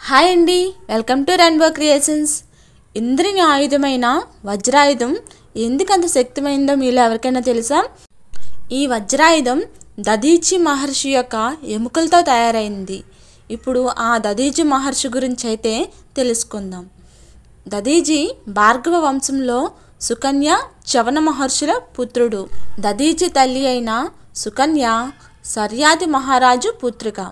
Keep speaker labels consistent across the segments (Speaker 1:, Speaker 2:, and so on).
Speaker 1: Hi అండి, welcome to rainbow creations. ఇంద్రుని ఆయుధమైన వజ్రాయుధం ఎందుకంత శక్తిమైందో మీలో ఎవరికైనా తెలుసా? ఈ వజ్రాయుధం దధీచి మహర్షి యొక్క ఎముకలతో తయారైంది. ఇప్పుడు ఆ దధీచి మహర్షి గురించి అయితే తెలుసుకుందాం. దధీచి భార్గవ వంశంలో సుకన్య చవన మహర్షుల పుత్రుడు. దధీచి తల్లి అయిన సుకన్య సర్యాతి మహారాజు పుత్రిక.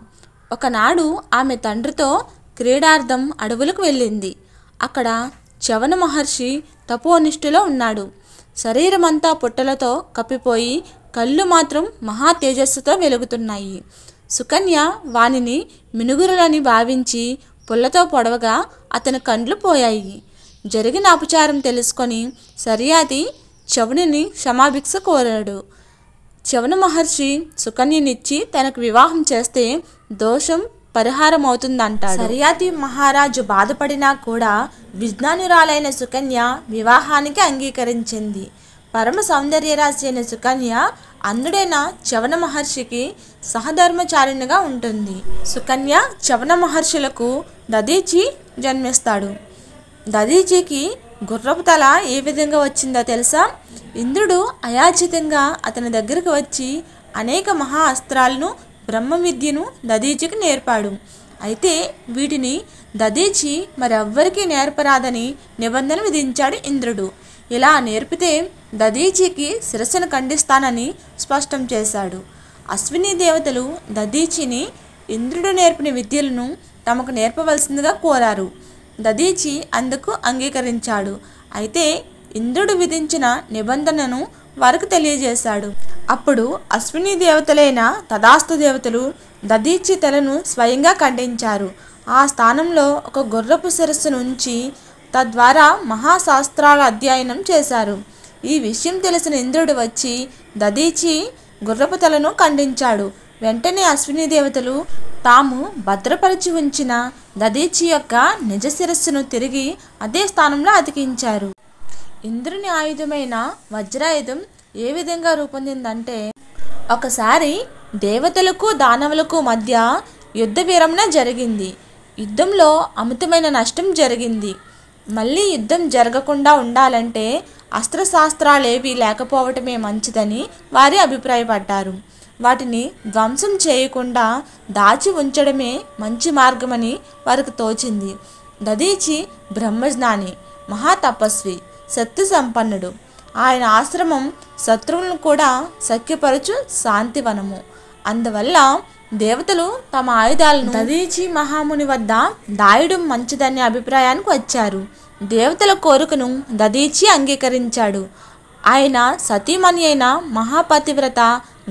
Speaker 1: ఒకనాడు ఆమె తండ్రితో క్రీడార్థం అడవులకు వెళ్ళింది. అక్కడ చవన మహర్షి తపోనిష్ఠులో ఉన్నాడు. శరీరమంతా పుట్టలతో కప్పిపోయి కళ్ళు మాత్రం మహా తేజస్సుతో వెలుగుతున్నాయి. సుకన్య వానిని మినుగురులని భావించి పుల్లతో పొడవగా అతని కండ్లు పోయాయి. జరిగిన అపచారం తెలుసుకొని సర్యాతి చవనుని క్షమాభిక్ష కోరాడు. చవన మహర్షి సుకన్యనిచ్చి తనకు వివాహం చేస్తే దోషం పరిహారం అవుతుందంటాడు. సర్యాతి మహారాజు బాధపడినా కూడా విజ్ఞానురాలైన సుకన్య వివాహానికి అంగీకరించింది. పరమ సౌందర్యరాశి అయిన సుకన్య అంధుడైన చవన మహర్షికి సహధర్మచారిణిగా ఉంటుంది. సుకన్య చవన మహర్షులకు దధీచి జన్మిస్తాడు. దధీచికి గుర్రపు తల ఏ విధంగా వచ్చిందో తెలుసా? ఇంద్రుడు అయాచితంగా అతని దగ్గరకు వచ్చి అనేక మహా అస్త్రాలను బ్రహ్మ విద్యను దధీచికి నేర్పాడు. అయితే వీటిని దధీచి మరెవ్వరికీ నేర్పరాదని నిబంధన విధించాడు ఇంద్రుడు. ఇలా నేర్పితే దధీచికి శిరస్సును ఖండిస్తానని స్పష్టం చేశాడు. అశ్విని దేవతలు దధీచిని ఇంద్రుడు నేర్పిన విద్యలను తమకు నేర్పవలసిందిగా కోరారు. దధీచి అందుకు అంగీకరించాడు. అయితే ఇంద్రుడు విధించిన నిబంధనను వారికి తెలియజేశాడు. అప్పుడు అశ్విని దేవతలైన తదాస్తు దేవతలు దధీచి తలను స్వయంగా ఖండించారు. ఆ స్థానంలో ఒక గుర్రపు శిరస్సును ఉంచి తద్వారా మహాశాస్త్రాల అధ్యయనం చేశారు. ఈ విషయం తెలిసిన ఇంద్రుడు వచ్చి దధీచి గుర్రపు తలను ఖండించాడు. వెంటనే అశ్విని దేవతలు తాము భద్రపరిచి ఉంచిన దధీచి యొక్క నిజ శిరస్సును తిరిగి అదే స్థానంలో అతికించారు. ఇంద్రుని ఆయుధమైన వజ్రాయుధం ఏ విధంగా రూపొందిందంటే, ఒకసారి దేవతలకు దానవులకు మధ్య యుద్ధ విరమణ జరిగింది. యుద్ధంలో అమితమైన నష్టం జరిగింది. మళ్ళీ యుద్ధం జరగకుండా ఉండాలంటే అస్త్రశాస్త్రాలేవి లేకపోవటమే మంచిదని వారి అభిప్రాయపడ్డారు. వాటిని ధ్వంసం చేయకుండా దాచి ఉంచడమే మంచి మార్గమని వారికి తోచింది. దధీచి బ్రహ్మజ్ఞాని, మహాతపస్వి, శక్తి సంపన్నుడు. ఆయన ఆశ్రమం శత్రువులను కూడా సఖ్యపరచు శాంతివనము. అందువల్ల దేవతలు తమ ఆయుధాలను దధీచి మహాముని వద్ద దాయడం మంచిదనే అభిప్రాయానికి వచ్చారు. దేవతల కోరికను దధీచి అంగీకరించాడు. ఆయన సతీమణి అయిన మహాపతివ్రత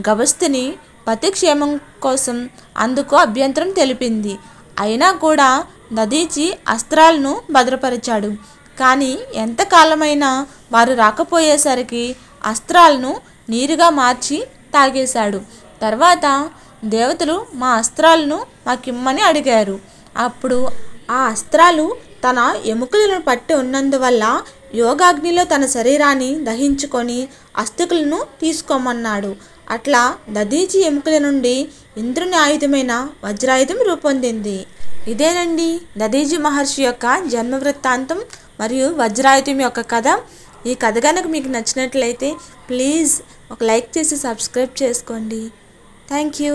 Speaker 1: గభస్తిని పతిక్షేమం కోసం అందుకు అభ్యంతరం తెలిపింది. అయినా కూడా దధీచి అస్త్రాలను భద్రపరిచాడు. కానీ ఎంతకాలమైనా వారు రాకపోయేసరికి అస్త్రాలను నీరుగా మార్చి తాగేశాడు. తర్వాత దేవతలు మా అస్త్రాలను మాకిమ్మని అడిగారు. అప్పుడు ఆ అస్త్రాలు తన ఎముకలను పట్టి ఉన్నందువల్ల యోగాగ్నిలో తన శరీరాన్ని దహించుకొని అస్థికులను తీసుకోమన్నాడు. అట్లా దధీచి ఎముకల నుండి ఇంద్రుని ఆయుధమైన వజ్రాయుధం రూపొందింది. ఇదేనండి దధీచి మహర్షి యొక్క జన్మ వృత్తాంతం మరియు వజ్రాయుధం యొక్క కథ. ఈ కథ కనుక మీకు నచ్చినట్లయితే ప్లీజ్ ఒక లైక్ చేసి సబ్స్క్రైబ్ చేసుకోండి. Thank you.